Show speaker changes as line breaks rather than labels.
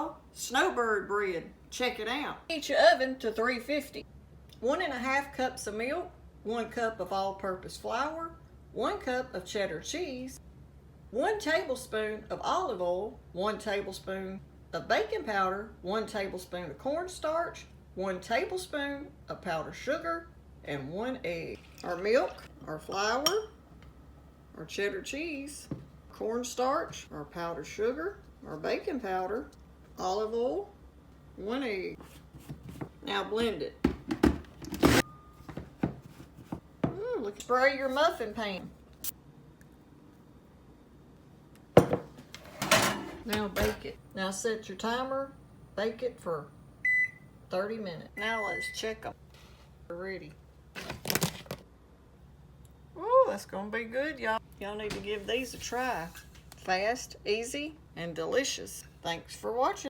y'all. Snowbird bread. Check it out. Heat your oven to 350. 1.5 cups of milk, 1 cup of all-purpose flour, 1 cup of cheddar cheese, 1 tablespoon of olive oil, 1 tablespoon of baking powder, 1 tablespoon of cornstarch, 1 tablespoon of powdered sugar, and 1 egg. Our milk, our flour, our cheddar cheese, cornstarch, our powdered sugar, our baking powder, olive oil, 1 egg. Now blend it. Ooh, look, spray your muffin pan. Now bake it. Now set your timer, bake it for 30 minutes. Now let's check them. They're ready. Ooh, that's gonna be good, y'all. Y'all need to give these a try. Fast, easy, and delicious. Thanks for watching.